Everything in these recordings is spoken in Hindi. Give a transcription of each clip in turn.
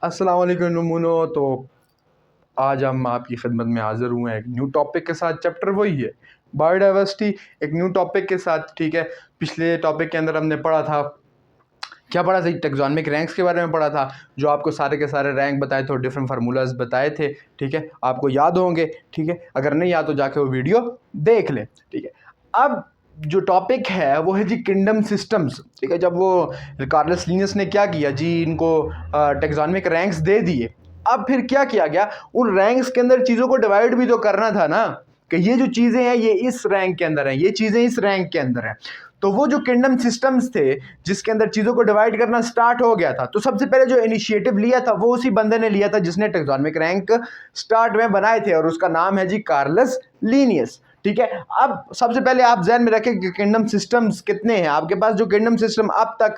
अस्सलाम वालेकुम नमूनो। तो आज हम आपकी खिदमत में हाज़िर हुए हैं एक न्यू टॉपिक के साथ। चैप्टर वही है, बायोडाइवर्सिटी, एक न्यू टॉपिक के साथ। ठीक है, पिछले टॉपिक के अंदर हमने पढ़ा था, क्या पढ़ा था, टेक्सोनोमिक रैंक्स के बारे में पढ़ा था, जो आपको सारे के सारे रैंक बताए थे और डिफरेंट फार्मूलाज बताए थे। ठीक है, आपको याद होंगे। ठीक है, अगर नहीं याद तो जाके वो वीडियो देख लें। ठीक है, अब जो टॉपिक है वो है जी किंगडम सिस्टम्स। ठीक है, जब वो कार्लस लिनियस ने क्या किया जी, इनको टेक्सोनोमिक रैंक्स दे दिए। अब फिर क्या किया गया, उन रैंक्स के अंदर चीज़ों को डिवाइड भी तो करना था ना, कि ये जो चीज़ें हैं ये इस रैंक के अंदर हैं, ये चीज़ें इस रैंक के अंदर हैं। तो वो जो किंगडम सिस्टम्स थे जिसके अंदर चीज़ों को डिवाइड करना स्टार्ट हो गया था, तो सबसे पहले जो इनिशिएटिव लिया था वो उसी बंदे ने लिया था जिसने टेक्सोनोमिक रैंक स्टार्ट में बनाए थे, और उसका नाम है जी कार्लस लीनियस। ठीक है, अब सबसे पहले आप ध्यान में रखें कि किंगडम सिस्टम्स कितने हैं आपके पास। जो किंगडम सिस्टम अब तक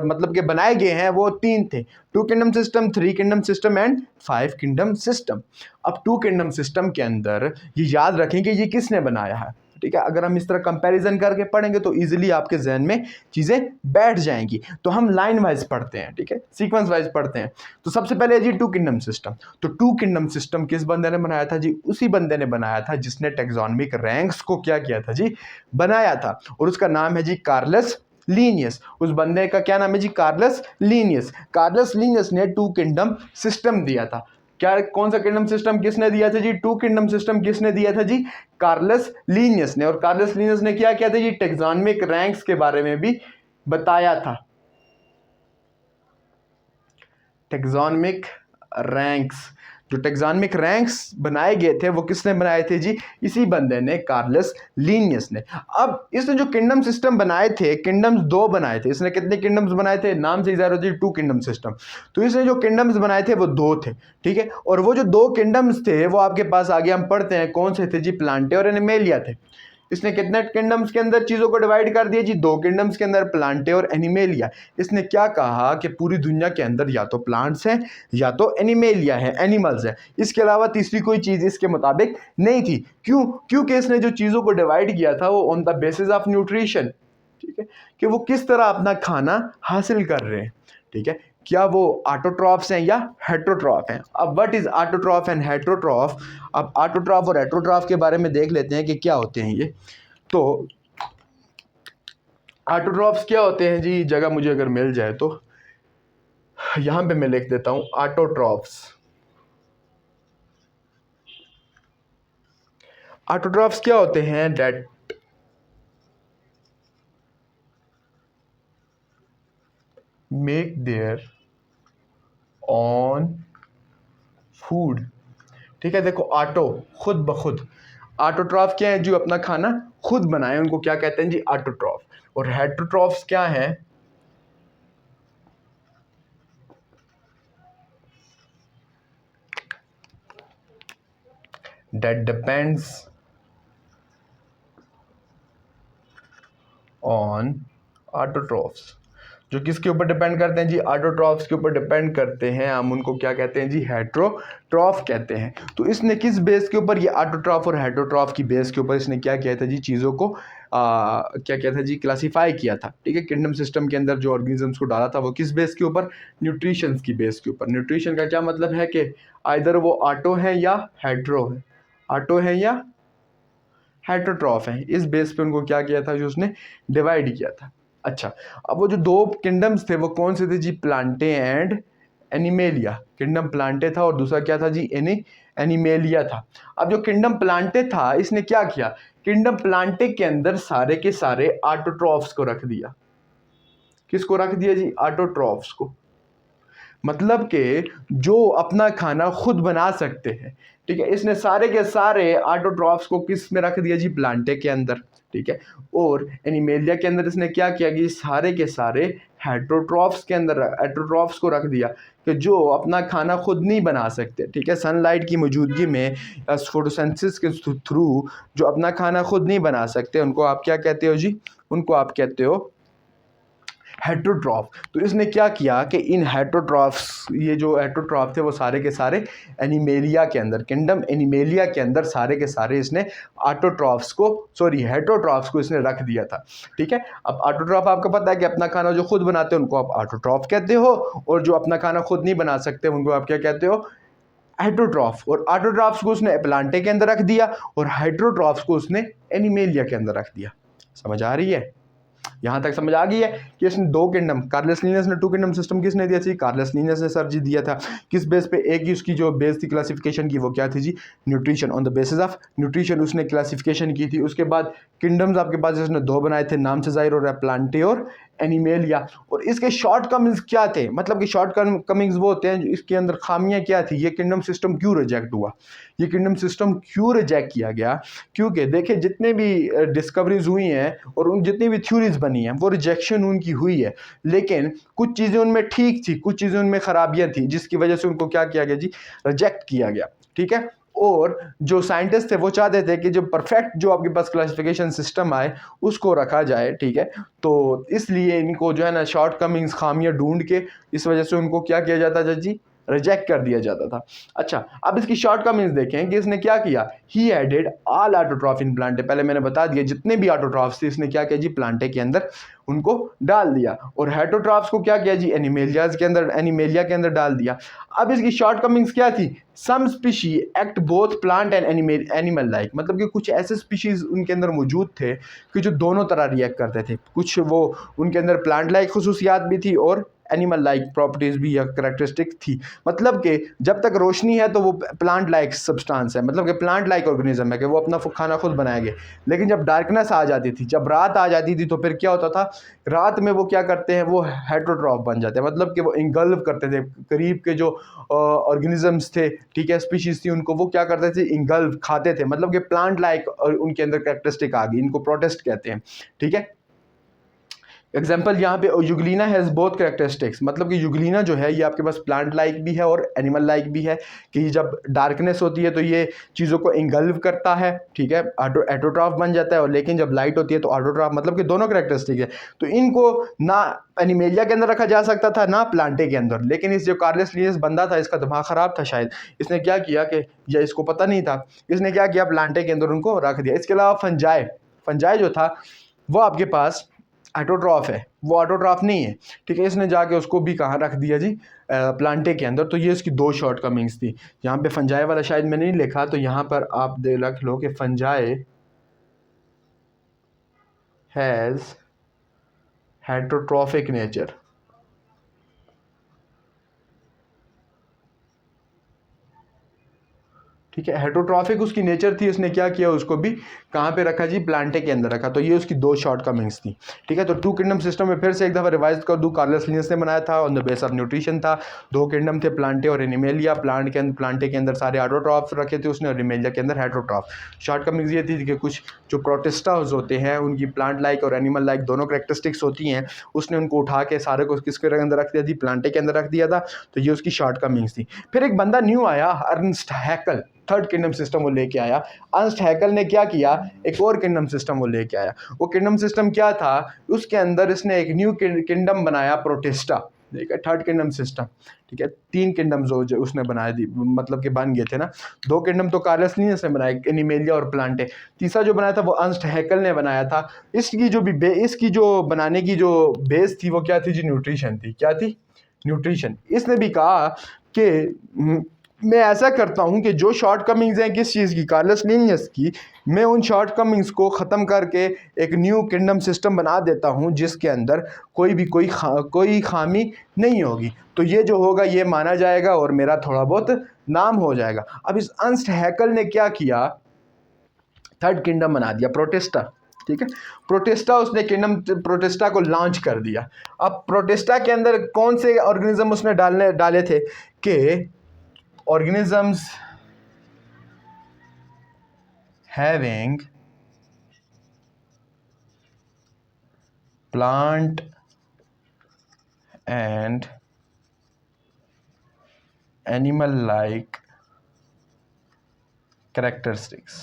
मतलब कि बनाए गए हैं वो 3 थे: 2 kingdom system, 3 kingdom system and 5 kingdom system. अब 2 किंगडम सिस्टम के अंदर ये याद रखें कि ये किसने बनाया है। ठीक है, अगर हम इस तरह कंपैरिजन करके पढ़ेंगे तो इजीली आपके जहन में चीज़ें बैठ जाएंगी। तो हम लाइन वाइज पढ़ते हैं, ठीक है, सीक्वेंस वाइज पढ़ते हैं। तो सबसे पहले जी 2 किंगडम सिस्टम। तो 2 किंगडम सिस्टम किस बंदे ने बनाया था जी? उसी बंदे ने बनाया था जिसने टेक्सोनोमिक रैंक्स को क्या किया था जी? बनाया था, और उसका नाम है जी कार्लस लीनियस। उस बंदे का क्या नाम है जी? Carolus Linnaeus. कार्लस लीनियस ने 2 किंगडम सिस्टम दिया था। क्या, कौन सा किंगडम सिस्टम किसने दिया था जी? 2 किंगडम सिस्टम किसने दिया था जी? कार्लस लीनियस ने। और कार्लस लीनियस ने क्या किया था जी? टेक्सोनोमिक रैंक्स के बारे में भी बताया था। टेक्सोनोमिक रैंक्स, जो टेक्सोनोमिक रैंक्स बनाए गए थे वो किसने बनाए थे जी? इसी बंदे ने, कार्लस लीनियस ने। अब इसने जो किंगडम सिस्टम बनाए थे, किंगडम्स 2 बनाए थे इसने। कितने किंगडम्स बनाए थे? नाम से ही ज़ाहिर होता है 2 किंगडम सिस्टम। तो इसने जो किंगडम्स बनाए थे वो 2 थे। ठीक है, और वो जो 2 किंगडम्स थे वो आपके पास आगे हम पढ़ते हैं कौन से थे जी? प्लांटे और एनिमेलिया थे। इसने कितने किंगडम्स के अंदर चीज़ों को डिवाइड कर दिया जी? 2 किंगडम्स के अंदर, प्लांटे और एनिमेलिया। इसने क्या कहा कि पूरी दुनिया के अंदर या तो प्लांट्स हैं या तो एनिमेलिया है, एनिमल्स है, इसके अलावा तीसरी कोई चीज़ इसके मुताबिक नहीं थी। क्यों? क्योंकि इसने जो चीज़ों को डिवाइड किया था वो on the basis of nutrition. ठीक है, कि वो किस तरह अपना खाना हासिल कर रहे हैं। ठीक है, क्या वो ऑटोट्रॉफ्स हैं या हेट्रोट्रॉफ हैं? अब what is autotroph and heterotroph? अब ऑटोट्रॉफ और हेट्रोट्रॉफ के बारे में देख लेते हैं कि क्या होते हैं ये। तो ऑटोट्रॉफ्स क्या होते हैं जी? जगह मुझे अगर मिल जाए तो यहां पे मैं लिख देता हूं ऑटोट्रॉफ्स। ऑटोट्रॉफ्स क्या होते हैं? That make their own food. ठीक है, देखो, ऑटो खुद ब खुद, ऑटोट्रॉफ क्या है? जो अपना खाना खुद बनाए उनको क्या कहते हैं जी? ऑटोट्रॉफ। और हेट्रोट्रॉफ्स क्या है? that depends on autotrophs। जो किसके ऊपर डिपेंड करते हैं जी? ऑटोट्रॉफ्स के ऊपर डिपेंड करते हैं। हम उनको क्या कहते हैं जी? हेट्रोट्रॉफ कहते हैं। तो इसने किस बेस के ऊपर, ये ऑटोट्रॉफ और हेट्रोट्रॉफ की बेस के ऊपर इसने क्या किया था जी? चीज़ों को क्या किया था जी? क्लासीफाई किया था। ठीक है, किंगडम सिस्टम के अंदर जो ऑर्गेनिजम्स को डाला था वो किस बेस के ऊपर? न्यूट्रिशंस की बेस के ऊपर। न्यूट्रिशन का क्या मतलब है कि आइदर वो ऑटो है या हेट्रो है, ऑटो है या हेट्रोट्रॉफ है। इस बेस पे उनको क्या किया था जो उसने डिवाइड किया था। अच्छा, अब वो जो 2 किंगडम्स थे वो कौन से थे जी? Plantae and Animalia. Kingdom Plantae था और दूसरा क्या था जी? एनिमेलिया था। अब जो किंगडम प्लांटे था इसने क्या किया? किंगडम प्लांटे के अंदर सारे के सारे ऑटोट्रॉफ्स को रख दिया। किसको रख दिया जी? ऑटोट्रॉफ्स को। मतलब कि जो अपना खाना खुद बना सकते हैं। ठीक है, इसने सारे के सारे ऑटोट्रॉफ्स को किस में रख दिया जी? प्लांटे के अंदर। ठीक है, और एनिमेलिया के अंदर इसने क्या किया कि सारे के सारे हेट्रोट्रॉफ्स के अंदर हेट्रोट्रॉफ्स को रख दिया कि जो अपना खाना खुद नहीं बना सकते। ठीक है, सनलाइट की मौजूदगी में फोटोसिंथेसिस के थ्रू जो अपना खाना खुद नहीं बना सकते उनको आप क्या कहते हो जी? उनको आप कहते हो हेटरोट्रॉफ। तो इसने क्या किया कि इन हेटरोट्रॉफ्स, ये जो हेटरोट्रॉफ थे वो सारे के सारे एनिमेलिया के अंदर, किंगडम एनिमेलिया के अंदर सारे के सारे इसने ऑटोट्रॉफ्स को, सॉरी हेटरोट्रॉफ्स को इसने रख दिया था। ठीक है, अब ऑटोट्रॉफ आपको पता है कि अपना खाना जो खुद बनाते हैं उनको आप ऑटोट्रॉफ कहते हो, और जो अपना खाना खुद नहीं बना सकते उनको आप क्या कहते हो, हेटरोट्रॉफ। और ऑटोट्रॉफ्स को उसने प्लांटे के अंदर रख दिया और हेटरोट्रॉफ्स को उसने एनिमेलिया के अंदर रख दिया। समझ आ रही है? यहाँ तक समझ आ गई है कि इसने दो किंगडम, कार्लस लिनस ने टू किंगडम सिस्टम किसने दिया थी, कार्लस लिनस ने सर जी दिया था। किस बेस पे? एक ही उसकी जो बेस थी क्लासिफिकेशन की वो क्या थी जी, nutrition, on the basis of nutrition उसने क्लासिफिकेशन की थी। उसके बाद किंगडम्स आपके पास इसने दो बनाए थे, नाम से जाहिर हो रहा है, प्लांटे और एनिमेलिया। और इसके शॉर्ट कमिंग्स क्या थे, मतलब कि शॉर्ट कमिंग्स वो होते हैं, इसके अंदर खामियां क्या थी, ये किंगडम सिस्टम क्यों रिजेक्ट हुआ, ये किंगडम सिस्टम क्यों रिजेक्ट किया गया? क्योंकि देखिए जितने भी डिस्कवरीज हुई हैं और उन जितनी भी थ्योरीज बनी हैं वो रिजेक्शन उनकी हुई है, लेकिन कुछ चीज़ें उनमें ठीक थी, कुछ चीज़ें उनमें खराबियां थी, जिसकी वजह से उनको क्या किया गया जी, रिजेक्ट किया गया। ठीक है, और जो साइंटिस्ट थे वो चाहते थे कि जो परफेक्ट जो आपके पास क्लासिफिकेशन सिस्टम आए उसको रखा जाए। ठीक है, तो इसलिए इनको जो है ना शॉर्ट कमिंग्स, खामियां ढूंढ के इस वजह से उनको क्या किया जाता था जी, रिजेक्ट कर दिया जाता था। अच्छा, अब इसकी शॉर्ट कमिंग्स देखें कि इसने क्या किया, ही एडेड ऑल ऑटोट्रॉफ इन प्लांटे। पहले मैंने बता दिया जितने भी ऑटोट्रॉफ्स थे इसने क्या किया जी, प्लांटे के अंदर उनको डाल दिया। और हेटरोट्रॉफ्स को क्या किया जी, एनिमेलियाज के अंदर, एनिमेलिया के अंदर डाल दिया। अब इसकी शॉर्ट कमिंग्स क्या थी, some species act both plant and animal like, मतलब कि कुछ ऐसे स्पीशीज उनके अंदर मौजूद थे कि जो दोनों तरह रिएक्ट करते थे। कुछ वो उनके अंदर प्लांट लाइक खसूसियात भी थी और एनिमल लाइक प्रॉपर्टीज भी या करेक्टरिस्टिक थी। मतलब कि जब तक रोशनी है तो वो प्लांट लाइक सब्सटेंस है, मतलब कि प्लांट लाइक ऑर्गेनिज्म है कि वो अपना खाना खुद बनाएंगे। लेकिन जब डार्कनेस आ जाती थी, जब रात आ जाती थी, तो फिर क्या होता था, रात में वो क्या करते हैं, वो हेटरोट्रॉफ बन जाते हैं, मतलब कि वो इंगल्व करते थे करीब के जो ऑर्गेनिजम्स थे, ठीक है, स्पीशीज थी, उनको वो क्या करते थे, इंगल्व खाते थे, मतलब कि प्लांट लाइक उनके अंदर कैरेक्टरिस्टिक आ गई, इनको प्रोटेस्ट कहते हैं। ठीक है, एग्जाम्पल यहाँ पे यूग्लिना हैज़ बोथ कैरेक्टरिस्टिक्स, मतलब कि यूग्लिना जो है ये आपके पास प्लांट लाइक भी है और एनिमल लाइक भी है, कि जब डार्कनेस होती है तो ये चीज़ों को इंगल्व करता है, ठीक है, एटोट्रॉफ बन जाता है, और लेकिन जब लाइट होती है तो ऑटोट्रॉफ, मतलब कि दोनों कैरेक्टरिस्टिक है। तो इनको ना एनिमेलिया के अंदर रखा जा सकता था ना प्लांटे के अंदर, लेकिन इस जो कार्लस लिनस बंदा था इसका दिमाग ख़राब था शायद, इसने क्या किया कि, या इसको पता नहीं था, इसने क्या किया, प्लांटे के अंदर उनको रख दिया। इसके अलावा फंजाई, फंजाई जो था वो आपके पास ऑटोट्रॉफ है, वो ऑटोट्रॉफ नहीं है। ठीक है, इसने जाके उसको भी कहाँ रख दिया जी, प्लांटे के अंदर। तो ये इसकी दो शॉर्ट कमिंग्स थी। यहाँ पे फंजाई वाला शायद मैंने नहीं लिखा, तो यहाँ पर आप दे रख लो कि फंजाई हैज़ हेटरोट्रॉफिक नेचर। ठीक है, हेटरोट्रॉफिक उसकी नेचर थी, इसने क्या किया, उसको भी कहाँ पे रखा जी, प्लांटे के अंदर रखा। तो ये उसकी दो शॉर्ट कमिंग्स थी। ठीक है, तो टू किंगडम सिस्टम में फिर से एक दफ़ा रिवाइज कर दूँ, कार्लस लिनस ने बनाया था, on the base of nutrition था। दो किंगडम थे, प्लांटे और एनिमेलिया। प्लांटे के अंदर सारे ऑटोट्रॉफ रखे थे उसने, और एनिमेलिया के अंदर हेटरोट्रॉफ। शॉर्ट कमिंग्स ये थी कि कुछ जो प्रोटिस्टाज होते हैं उनकी प्लांट लाइक और एनिमल लाइक दोनों करेक्टरिस्टिक्स होती हैं, उसने उनको उठा के सारे को किसके अंदर रख दिया थी, प्लांटे के अंदर रख दिया था। तो ये उसकी शॉर्ट कमिंग्स थी। फिर एक बंदा न्यू आया, अर्नस्ट हैकल, थर्ड किंगडम सिस्टम वो लेके आया। अर्नस्ट हैकल ने क्या किया, एक और किंगडम सिस्टम वो लेके आया। वो किंगडम सिस्टम क्या था, उसके अंदर इसने एक न्यू किंगडम बनाया, प्रोटिस्टा। ठीक है, थर्ड किंगडम सिस्टम। ठीक है, तीन किंगडम्स जो उसने बनाए थी, मतलब कि बन गए थे ना। दो किंगडम तो कार्लस लिनस ने बनाए, एनिमेलिया और प्लांटे। तीसरा जो बनाया था वो अर्नस्ट हैकल ने बनाया था। इसकी जो भी इसकी जो बनाने की जो बेस थी वो क्या थी जी, न्यूट्रिशन थी। क्या थी, न्यूट्रिशन। इसने भी कहा कि मैं ऐसा करता हूं कि जो शॉर्ट कमिंग्स हैं किस चीज़ की, कार्लस लिनियस की, मैं उन शॉर्ट कमिंग्स को ख़त्म करके एक न्यू किंगडम सिस्टम बना देता हूं जिसके अंदर कोई भी कोई खामी नहीं होगी। तो ये जो होगा ये माना जाएगा और मेरा थोड़ा बहुत नाम हो जाएगा। अब इस अर्नस्ट हैकल ने क्या किया, थर्ड किंगडम बना दिया, प्रोटेस्टा। ठीक है, प्रोटेस्टा, उसने किंगडम प्रोटेस्टा को लॉन्च कर दिया। अब प्रोटेस्टा के अंदर कौन से ऑर्गेनिज्म उसने डाले थे, कि organisms having plant and animal like characteristics।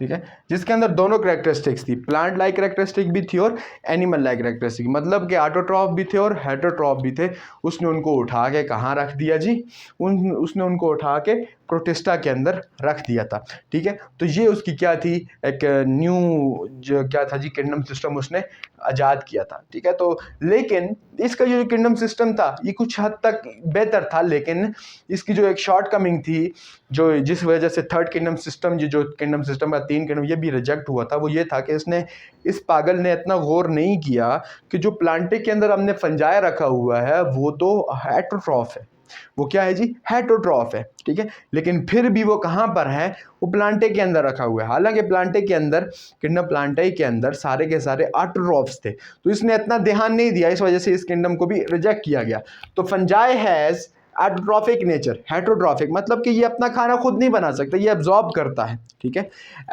ठीक है, जिसके अंदर दोनों कैरेक्टरिस्टिक्स थी, प्लांट लाइक कैरेक्टरिस्टिक भी थी और एनिमल लाइक कैरेक्टरिस्टिक, मतलब कि ऑटोट्रॉफ भी थे और हेटरोट्रॉफ भी थे। उसने उनको उठा के कहाँ रख दिया जी, उसने उनको उठा के प्रोटिस्टा के अंदर रख दिया था। ठीक है, तो ये उसकी क्या थी, एक न्यू जो क्या था जी किंगडम सिस्टम उसने आज़ाद किया था। ठीक है, तो लेकिन इसका जो किंगडम सिस्टम था ये कुछ हद तक बेहतर था, लेकिन इसकी जो एक शॉर्ट कमिंग थी, जो जिस वजह से थर्ड किंगडम सिस्टम जो किंगडम सिस्टम का 3 किंगडम ये भी रिजेक्ट हुआ था, वो ये था कि इस पागल ने इतना गौर नहीं किया कि जो प्लांटे के अंदर हमने फंजाई रखा हुआ है वो तो हेटरोट्रॉफ है, वो क्या है जी, हेटरोट्रॉफ है। ठीक है, लेकिन फिर भी वो कहाँ पर है, वो प्लांटे के अंदर रखा हुआ है। हालांकि प्लांटे के अंदर, किंगडम प्लांटे के अंदर सारे के सारे ऑटोट्रॉफ्स थे, तो इसने इतना ध्यान नहीं दिया, इस वजह से इस किंगडम को भी रिजेक्ट किया गया। तो फंजाई हैज एटोट्रॉफिक नेचर, हेटरोट्रॉफिक मतलब कि ये अपना खाना खुद नहीं बना सकता, ये एब्जॉर्ब करता है। ठीक है,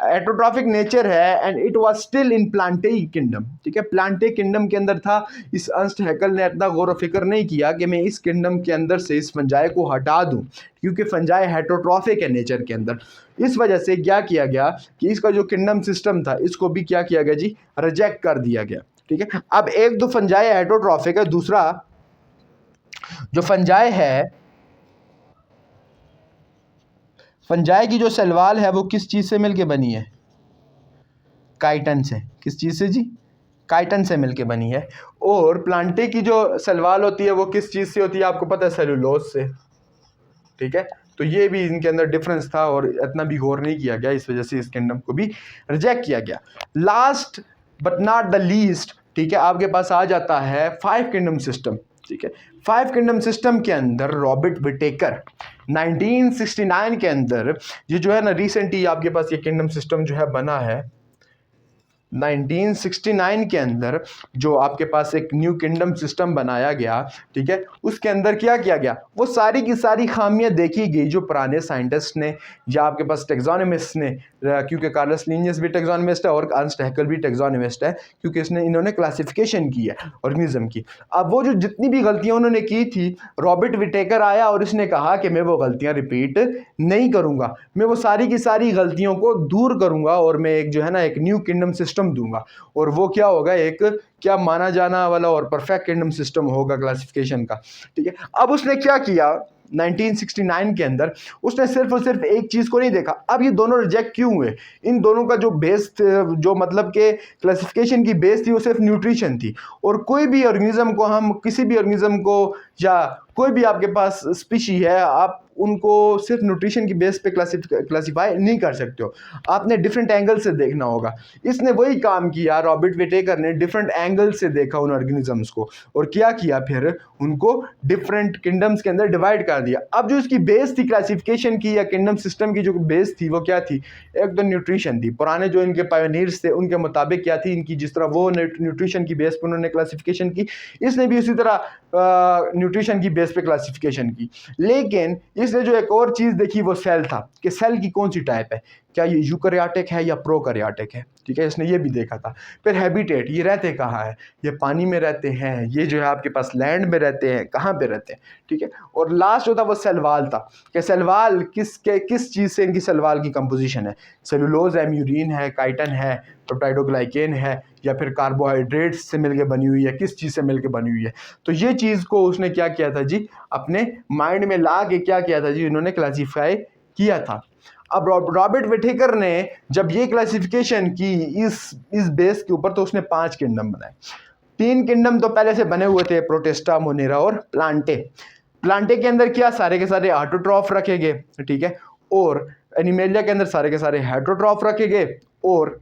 एटोट्रॉफिक नेचर है and it was still in Plantae kingdom. ठीक है, प्लांटे किंगडम के अंदर था। इस अर्नस्ट हैकल ने इतना गौर फिक्र नहीं किया कि मैं इस किंगडम के अंदर से इस फंजाई को हटा दूं, क्योंकि फंजाई हेटरोट्रॉफिक है नेचर के अंदर। इस वजह से क्या किया गया कि इसका जो किंगडम सिस्टम था इसको भी क्या किया गया जी, रिजेक्ट कर दिया गया। ठीक है, अब एक तो फंजाई हेटरोट्रॉफिक है, दूसरा जो फंजाई है, फंजाई की जो सलवाल है वो किस चीज़ से मिलके बनी है, काइटन से। किस चीज़ से जी, काइटन से मिलके बनी है। और प्लांटे की जो सलवाल होती है वो किस चीज़ से होती है, आपको पता है, सेलुलोज से। ठीक है, तो ये भी इनके अंदर डिफरेंस था और इतना भी गौर नहीं किया गया, इस वजह से इस किंगडम को भी रिजेक्ट किया गया। Last but not the least, ठीक है, आपके पास आ जाता है 5 किंगडम सिस्टम। ठीक है, 5 किंगडम सिस्टम के अंदर रॉबर्ट विटेकर 1969 के अंदर, ये जो है ना रिसेंटली आपके पास ये किंगडम सिस्टम जो है बना है 1969 के अंदर, जो आपके पास एक न्यू किंगडम सिस्टम बनाया गया। ठीक है, उसके अंदर क्या किया गया, वो सारी की सारी खामियां देखी गई जो पुराने साइंटिस्ट ने या आपके पास टेक्सोनोमिस्ट ने, क्योंकि कार्लस लिनियस भी टेक्सोनोमिस्ट है और अर्नस्ट हैकल भी टेक्सोनोमिस्ट है, क्योंकि इन्होंने क्लासिफिकेशन की है ऑर्गेनिज्म की। अब वो जो जितनी भी गलतियां उन्होंने की थी, रॉबर्ट विटेकर आया और इसने कहा कि मैं वो गलतियां रिपीट नहीं करूंगा, मैं वो सारी की सारी गलतियों को दूर करूंगा और मैं एक जो है ना एक न्यू किंगडम सिस्टम दूंगा। और वो क्या होगा, एक क्या माना जाना वाला और परफेक्ट किंगडम सिस्टम होगा क्लासिफिकेशन का। ठीक है, अब उसने क्या किया 1969 के अंदर, उसने सिर्फ और सिर्फ एक चीज को नहीं देखा। अब ये दोनों रिजेक्ट क्यों हुए, इन दोनों का जो बेस, जो मतलब के क्लासिफिकेशन की बेस थी वो सिर्फ न्यूट्रिशन थी। और कोई भी ऑर्गेनिज्म को, हम किसी भी ऑर्गेनिज्म को या कोई भी आपके पास स्पीशी है, आप उनको सिर्फ न्यूट्रिशन की बेस पे क्लासिफाई नहीं कर सकते हो, आपने डिफरेंट एंगल से देखना होगा। इसने वही काम किया, रॉबर्ट विटेकर ने डिफरेंट एंगल से देखा उन ऑर्गेनिजम्स को और क्या किया, फिर उनको डिफरेंट किंगडम्स के अंदर डिवाइड कर दिया। अब जो इसकी बेस थी क्लासिफिकेशन की या किंगडम सिस्टम की जो बेस थी वो क्या थी, एक तो न्यूट्रिशन थी। पुराने जो इनके पायोनियर्स थे उनके मुताबिक क्या थी इनकी, जिस तरह वो न्यूट्रिशन की बेस पर उन्होंने क्लासिफिकेशन की, इसने भी उसी तरह न्यूट्रिशन की बेस पे क्लासिफिकेशन की। लेकिन इसने जो एक और चीज़ देखी वो सेल था, कि सेल की कौन सी टाइप है, क्या ये यूकैरियोटिक है या प्रोकैरियोटिक है। ठीक है, इसने ये भी देखा था। फिर हैबिटेट, ये रहते कहाँ है, ये पानी में रहते हैं, ये जो है आपके पास लैंड में रहते हैं, कहाँ पे रहते हैं। ठीक है, और लास्ट जो था वो सेलवाल था, कि सेलवाल किस चीज़ से इनकी सेलवाल की कंपोजिशन है, सेलुलोज है, म्यूरिन है, काइटन है, पेप्टाइडोग्लाइकेन है, या फिर कार्बोहाइड्रेट्स से मिलके बनी हुई है, किस चीज़ से मिलके बनी हुई है। तो ये चीज़ को उसने क्या किया था जी, अपने माइंड में ला के क्या किया था जी, उन्होंने क्लासीफाई किया था। अब रॉबर्ट विटेकर ने जब ये क्लासिफिकेशन की इस बेस के ऊपर, तो उसने 5 किंगडम बनाए। 3 किंगडम तो पहले से बने हुए थे, प्रोटिस्टा, मोनेरा और प्लांटे। प्लांटे के अंदर क्या, सारे के सारे ऑटोट्रॉफ रखे गए। ठीक है, और एनिमेलिया के अंदर सारे के सारे हेटरोट्रॉफ रखे गए। और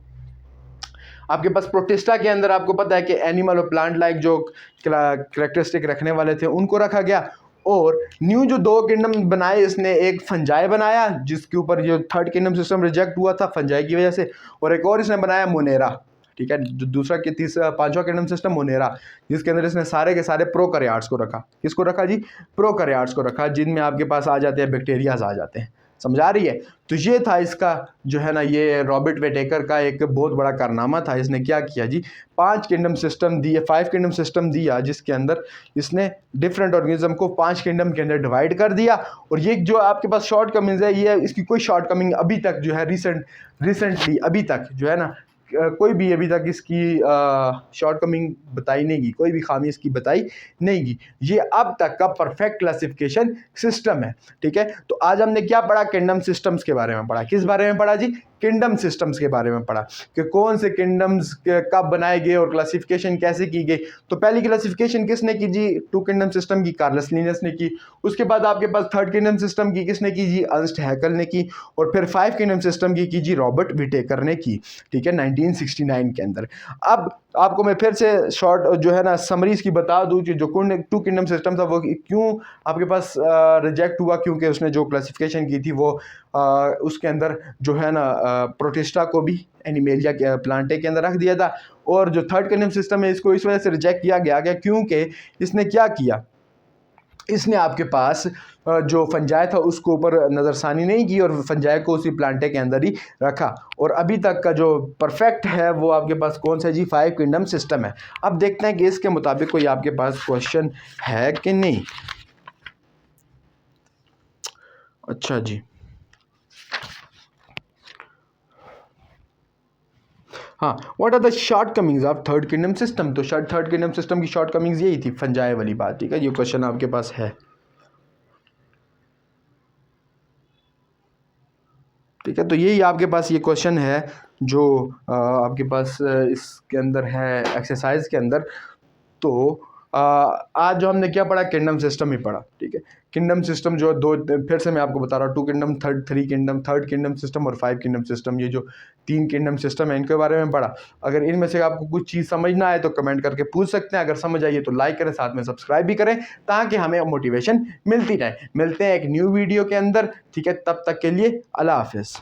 आपके पास प्रोटिस्टा के अंदर आपको पता है कि एनिमल और प्लांट लाइक जो कैरेक्टरिस्टिक रखने वाले थे उनको रखा गया। और न्यू जो 2 किंगडम बनाए, इसने एक फंजाई बनाया जिसके ऊपर जो थर्ड किंगडम सिस्टम रिजेक्ट हुआ था फंजाई की वजह से, और एक और इसने बनाया मोनेरा। ठीक है, जो दूसरा के तीसरा 5वां किंगडम सिस्टम मोनेरा, जिसके अंदर इसने सारे के सारे प्रोकैरियोट्स को रखा। किसको रखा जी, प्रोकैरियोट्स को रखा, जिनमें आपके पास आ जाते हैं बैक्टीरियाज आ जाते हैं। समझ आ रही है। तो ये था इसका जो है ना, ये रॉबर्ट विटेकर का एक बहुत बड़ा कारनामा था। इसने क्या किया जी, 5 किंगडम सिस्टम दिए, 5 किंगडम सिस्टम दिया, जिसके अंदर इसने डिफरेंट ऑर्गेनिज्म को 5 किंगडम के अंदर डिवाइड कर दिया। और ये जो आपके पास शॉर्ट कमिंग्स है, ये इसकी कोई शॉर्ट कमिंग अभी तक जो है रिसेंटली अभी तक जो है ना, कोई भी अभी तक इसकी शॉर्ट कमिंग बताई नहीं गई, कोई भी खामी इसकी बताई नहीं गई। ये अब तक का परफेक्ट क्लासिफिकेशन सिस्टम है, ठीक है। तो आज हमने क्या पढ़ा, किंगडम सिस्टम्स के बारे में पढ़ा। किस बारे में पढ़ा जी, किंगडम सिस्टम्स के बारे में पढ़ा, कि कौन से किंगडम्स कब बनाए गए और क्लासिफिकेशन कैसे की गई। तो पहली क्लासिफिकेशन किसने की जी, 2 किंगडम सिस्टम की कार्लस लिनस ने की। उसके बाद आपके पास 3rd किंगडम सिस्टम की किसने की जी, अर्नस्ट हैकेल ने की। और फिर 5 किंगडम सिस्टम की जी रॉबर्ट विटेकर ने की, ठीक है, 1969 के अंदर। अब आपको मैं फिर से शॉर्ट जो है ना समरीज की बता दूं कि जो 2 किंगडम सिस्टम था वो क्यों आपके पास रिजेक्ट हुआ, क्योंकि उसने जो क्लासिफिकेशन की थी वो उसके अंदर जो है ना प्रोटिस्टा को भी एनिमेलिया प्लांटे के अंदर रख दिया था। और जो 3rd किंगडम सिस्टम है इसको इस वजह से रिजेक्ट किया गया क्योंकि इसने क्या किया, इसने आपके पास जो फंजाई था उसको ऊपर नज़रसानी नहीं की और फंजाई को उसी प्लांटे के अंदर ही रखा। और अभी तक का जो परफेक्ट है वो आपके पास कौन सा जी, 5 किंगडम सिस्टम है। अब देखते हैं कि इसके मुताबिक कोई आपके पास क्वेश्चन है कि नहीं। अच्छा जी, हाँ, what are the shortcomings of 3rd kingdom system. तो 3rd किंगडम सिस्टम की शॉर्ट कमिंग्स यही थी, फंजाई वाली बात, ठीक है। ये क्वेश्चन आपके पास है, ठीक है। तो यही आपके पास ये क्वेश्चन है जो आपके पास इसके अंदर है, एक्सरसाइज के अंदर। तो आज जो हमने क्या पढ़ा, किंगडम सिस्टम ही पढ़ा, ठीक है। किंगडम सिस्टम जो दो, फिर से मैं आपको बता रहा हूँ, 2 kingdom, 3 kingdom, 3rd kingdom system और 5 किंगडम सिस्टम, ये जो 3 किंगडम सिस्टम है इनके बारे में पढ़ा। अगर इनमें से आपको कुछ चीज़ समझ ना आए तो कमेंट करके पूछ सकते हैं, अगर समझ आइए तो लाइक करें, साथ में सब्सक्राइब भी करें ताकि हमें मोटिवेशन मिलती रहे। मिलते हैं एक न्यू वीडियो के अंदर, ठीक है। तब तक के लिए अल्लाह हाफिज़।